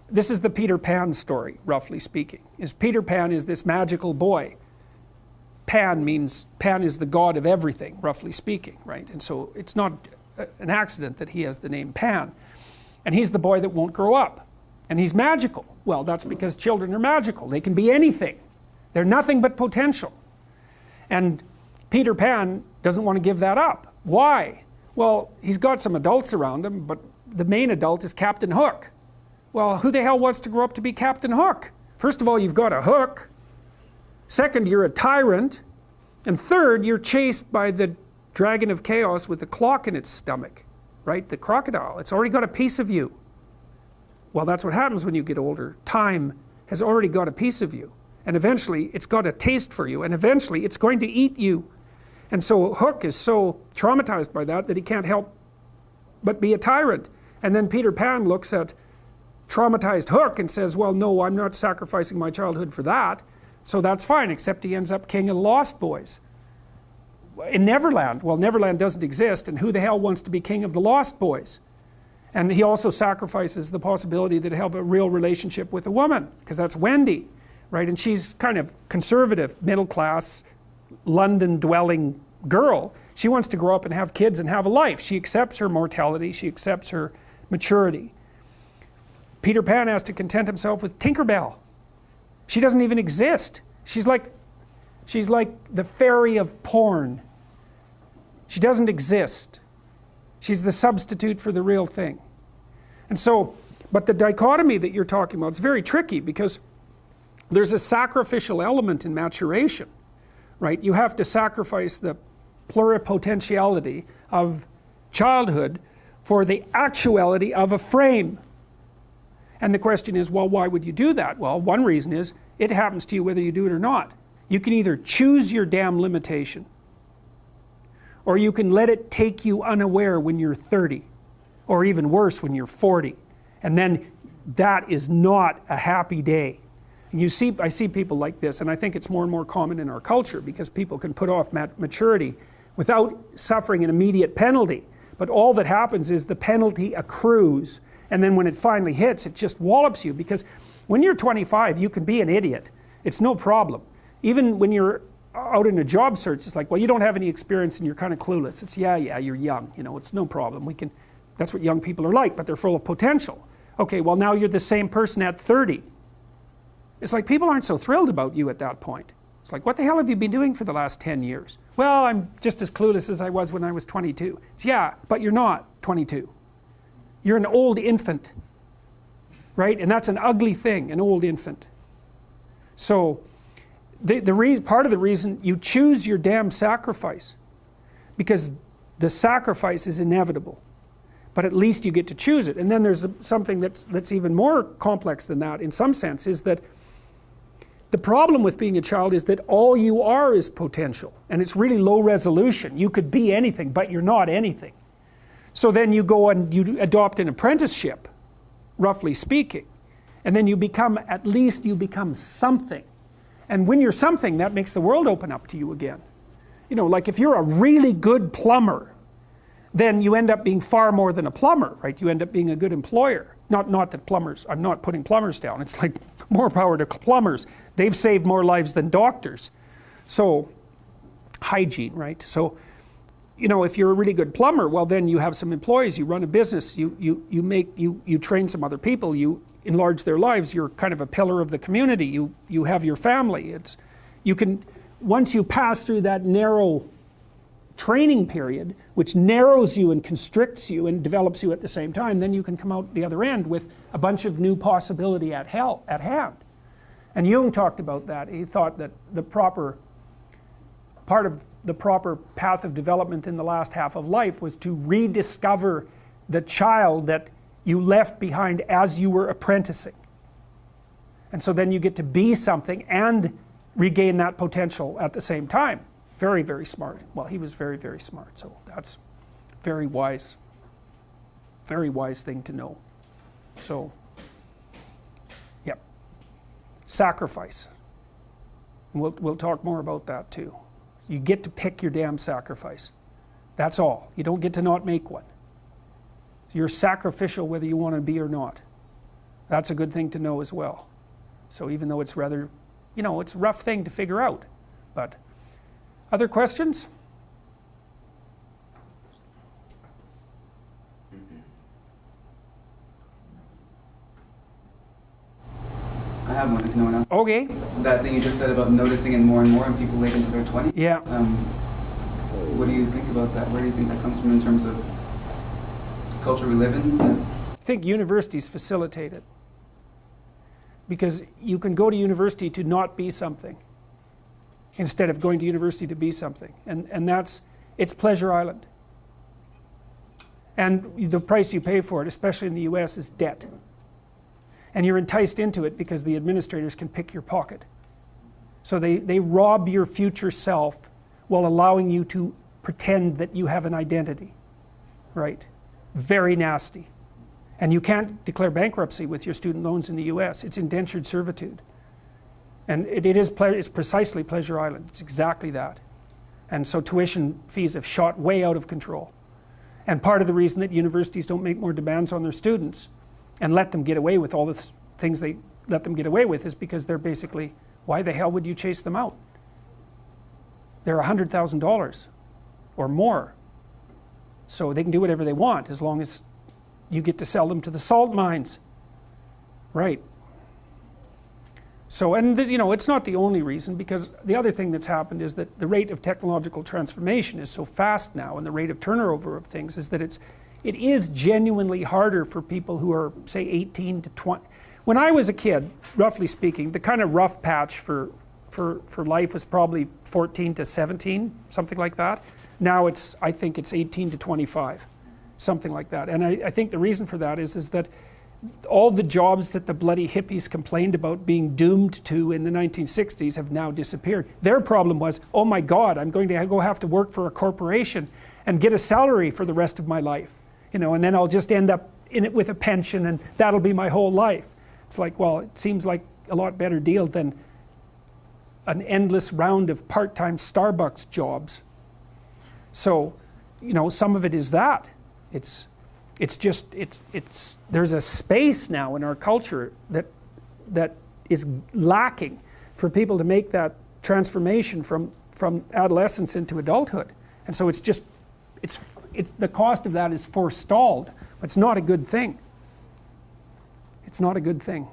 this is the Peter Pan story, roughly speaking. Peter Pan is this magical boy. Pan is the god of everything, roughly speaking, right? And so it's not an accident that he has the name Pan. And he's the boy that won't grow up. And he's magical. Well, that's because children are magical. They can be anything. They're nothing but potential. And Peter Pan doesn't want to give that up. Why? Well, he's got some adults around him, but the main adult is Captain Hook. Well, who the hell wants to grow up to be Captain Hook? First of all, you've got a hook. Second, you're a tyrant. And third, you're chased by the dragon of chaos with a clock in its stomach, right? The crocodile. It's already got a piece of you. Well, that's what happens when you get older. Time has already got a piece of you. And eventually, it's got a taste for you. And eventually, it's going to eat you. And so Hook is so traumatized by that he can't help but be a tyrant. And then Peter Pan looks at traumatized Hook and says, well, no, I'm not sacrificing my childhood for that. So that's fine, except he ends up king of the Lost Boys. In Neverland, well, Neverland doesn't exist, and who the hell wants to be king of the Lost Boys? And he also sacrifices the possibility that he'll have a real relationship with a woman, because that's Wendy, right? And she's kind of conservative, middle class, London dwelling girl. She wants to grow up and have kids and have a life. She accepts her mortality, she accepts her maturity. Peter Pan has to content himself with Tinkerbell. She doesn't even exist. She's like the fairy of porn. She doesn't exist. She's the substitute for the real thing. And so, but the dichotomy that you're talking about is very tricky, because there's a sacrificial element in maturation, right? You have to sacrifice the pluripotentiality of childhood for the actuality of a frame. And the question is, well, why would you do that? Well, one reason is it happens to you whether you do it or not. You can either choose your damn limitation, or you can let it take you unaware when you're 30, or even worse, when you're 40. And then that is not a happy day. And I see people like this, and I think it's more and more common in our culture, because people can put off maturity without suffering an immediate penalty. But all that happens is the penalty accrues, and then when it finally hits, it just wallops you. Because when you're 25, you can be an idiot. It's no problem. Even when you're out in a job search, it's like, well, you don't have any experience and you're kind of clueless. It's, yeah, you're young, it's no problem. That's what young people are like, but they're full of potential. Okay, well, now you're the same person at 30. It's like people aren't so thrilled about you at that point. It's like, what the hell have you been doing for the last 10 years? Well, I'm just as clueless as I was when I was 22. It's, yeah, but you're not 22. You're an old infant, right? And that's an ugly thing, an old infant. So part of the reason you choose your damn sacrifice, because the sacrifice is inevitable, but at least you get to choose it. And then there's something that's even more complex than that in some sense, is that the problem with being a child is that all you are is potential, and it's really low resolution. You could be anything, but you're not anything. So then you go and you adopt an apprenticeship, roughly speaking, and then at least you become something. And when you're something, that makes the world open up to you again. Like if you're a really good plumber, then you end up being far more than a plumber, right? You end up being a good employer. Not that plumbers, I'm not putting plumbers down. It's like more power to plumbers. They've saved more lives than doctors. So, hygiene, right? So, if you're a really good plumber, well, then you have some employees, you run a business, you train some other people, you enlarge their lives, you're kind of a pillar of the community, you have your family. Once you pass through that narrow training period, which narrows you and constricts you and develops you at the same time, then you can come out the other end with a bunch of new possibility at hand. And Jung talked about that. He thought that part of the proper path of development in the last half of life was to rediscover the child that you left behind as you were apprenticing. And so then you get to be something and regain that potential at the same time. Very, very smart. Well, he was very, very smart, so that's very wise thing to know. So, yep. Sacrifice. And we'll talk more about that too. You get to pick your damn sacrifice. That's all. You don't get to not make one. So you're sacrificial whether you want to be or not. That's a good thing to know as well. So even though it's rather, you know, it's a rough thing to figure out. But other questions? I have one if no one else. Okay. That thing you just said about noticing it more and more in people late into their 20s. Yeah. What do you think about that? Where do you think that comes from in terms of the culture we live in? I think universities facilitate it. Because you can go to university to not be something instead of going to university to be something. And that's, it's Pleasure Island. And the price you pay for it, especially in the US, is debt. And you're enticed into it because the administrators can pick your pocket. So they rob your future self while allowing you to pretend that you have an identity, right? Very nasty. And you can't declare bankruptcy with your student loans in the US. It's indentured servitude. And it's precisely Pleasure Island. It's exactly that. And so tuition fees have shot way out of control. And part of the reason that universities don't make more demands on their students and let them get away with all the things they let them get away with is because they're basically, why the hell would you chase them out? They're $100,000 or more. So they can do whatever they want as long as you get to sell them to the salt mines. Right. So, and you know, it's not the only reason, because the other thing that's happened is that the rate of technological transformation is so fast now, and the rate of turnover of things is that it is genuinely harder for people who are, say, 18 to 20. When I was a kid, roughly speaking, the kind of rough patch for life was probably 14 to 17, something like that. Now I think it's 18 to 25, something like that. And I think the reason for that is that all the jobs that the bloody hippies complained about being doomed to in the 1960s have now disappeared. Their problem was, oh my God, I'm going to go have to work for a corporation and get a salary for the rest of my life. You know, and then I'll just end up in it with a pension and that'll be my whole life. It's like, well, it seems like a lot better deal than an endless round of part-time Starbucks jobs. So, you know, some of it is that. There's a space now in our culture that is lacking for people to make that transformation from adolescence into adulthood. And so it's the cost of that is forestalled. It's not a good thing. It's not a good thing.